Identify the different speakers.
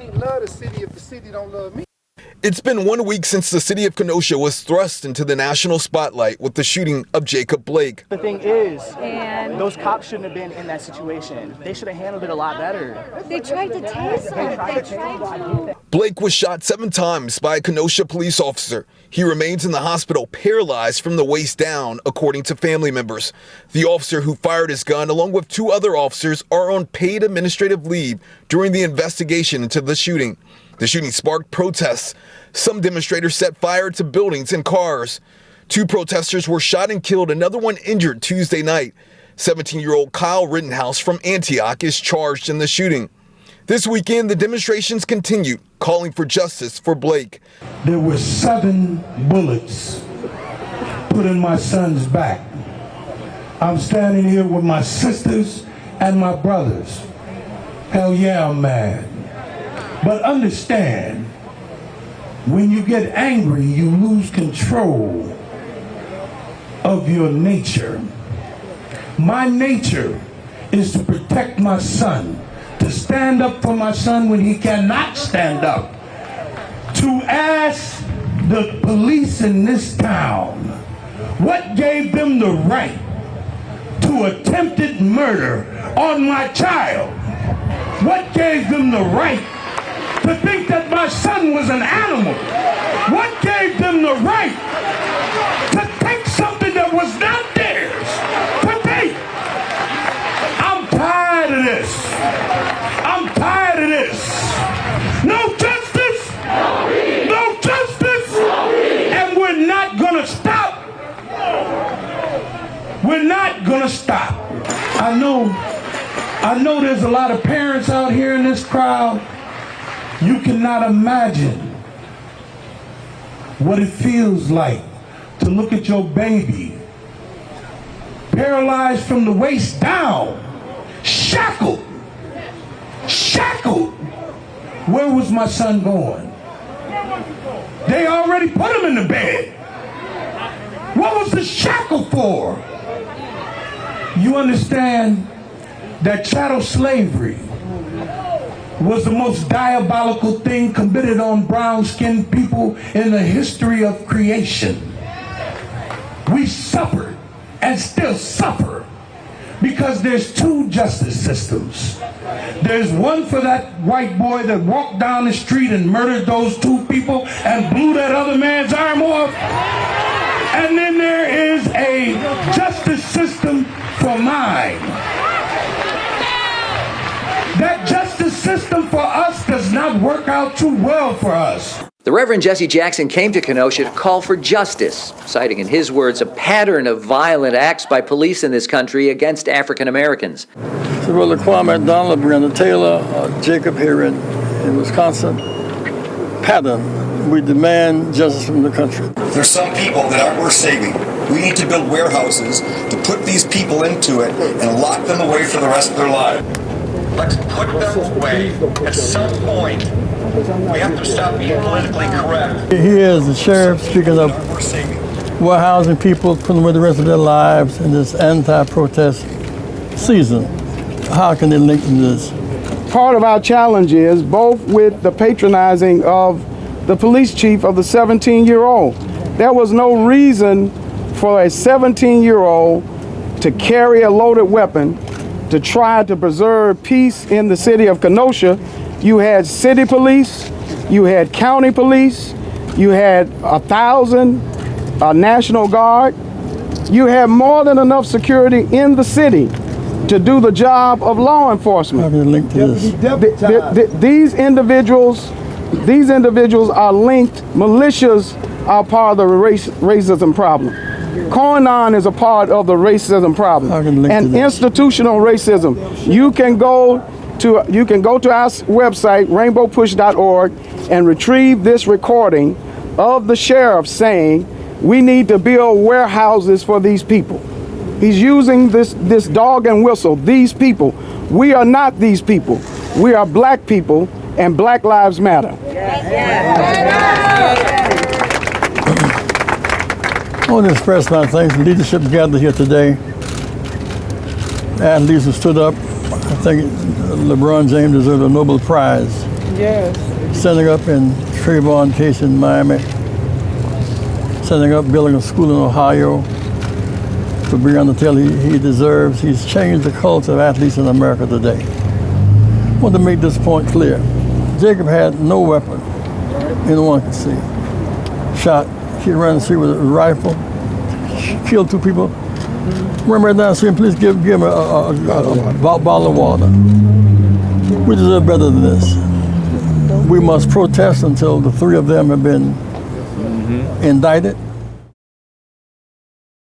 Speaker 1: can't love the city if the city don't love me.
Speaker 2: It's been 1 week since the city of Kenosha was thrust into the national spotlight with the shooting of Jacob Blake.
Speaker 3: The thing is, those cops shouldn't have been in that situation. They should have handled it a lot better.
Speaker 4: They tried to tase him.
Speaker 2: Blake was shot 7 times by a Kenosha police officer. He remains in the hospital paralyzed from the waist down, according to family members. The officer who fired his gun, along with 2 other officers, are on paid administrative leave during the investigation into the shooting. The shooting sparked protests. Some demonstrators set fire to buildings and cars. 2 protesters were shot and killed, another one injured Tuesday night. 17-year-old Kyle Rittenhouse from Antioch is charged in the shooting. This weekend, the demonstrations continued, calling for justice for Blake.
Speaker 5: There were 7 bullets put in my son's back. I'm standing here with my sisters and my brothers. Hell yeah, I'm mad. But understand, when you get angry, you lose control of your nature. My nature is to protect my son, to stand up for my son when he cannot stand up, to ask the police in this town what gave them the right to attempted murder on my child. What gave them the right to think that my son was an animal? What gave them the right to take something that was not theirs to take? I'm tired of this. I'm tired of this. No justice. No justice. And we're not gonna stop. We're not gonna stop. I know there's a lot of parents out here in this crowd. You cannot imagine what it feels like to look at your baby paralyzed from the waist down, shackled. Where was my son going? They already put him in the bed. What was the shackle for? You understand that chattel slavery was the most diabolical thing committed on brown-skinned people in the history of creation. We suffered and still suffer because there's 2 justice systems. There's one for that white boy that walked down the street and murdered those 2 people and blew that other man's arm off. And then there is a justice system for mine. That justice system for us does not work out too well for us.
Speaker 6: The Reverend Jesse Jackson came to Kenosha to call for justice, citing in his words a pattern of violent acts by police in this country against African Americans.
Speaker 7: So Brother Kwame Donald, Breonna Taylor, Jacob here in Wisconsin, pattern. We demand justice from the country.
Speaker 8: There's some people that aren't worth saving. We need to build warehouses to put these people into it and lock them away for the rest of their lives. Let's put them away. At some point, we have to stop being politically correct.
Speaker 7: Here is the sheriff speaking of warehousing people, putting them with the rest of their lives in this anti-protest season. How can they link to this?
Speaker 1: Part of our challenge is both with the patronizing of the police chief of the 17-year-old. There was no reason for a 17-year-old to carry a loaded weapon to try to preserve peace in the city of Kenosha. You had city police, you had county police, you had 1,000 National Guard. You had more than enough security in the city to do the job of law enforcement.
Speaker 7: How can they link to this?
Speaker 1: These individuals are linked. Militias are part of the racism problem. Koinon is a part of the racism problem and institutional racism. You can go to our website, RainbowPUSH.org, and retrieve this recording of the sheriff saying we need to build warehouses for these people. He's using this dog and whistle. These people. We are not these people. We are black people, and Black Lives Matter.
Speaker 7: I want to express my thanks to leadership gathered here today. Athletes who stood up. I think LeBron James deserved a Nobel Prize Yes. Standing up in Trayvon case in Miami. Standing up, building a school in Ohio for Breonna to tell he deserves. He's changed the culture of athletes in America today. I want to make this point clear. Jacob had no weapon anyone could see. Shot, he ran the street with a rifle, killed 2 people. Run right down the street and please give him a bottle of water. We deserve better than this. We must protest until the 3 of them have been indicted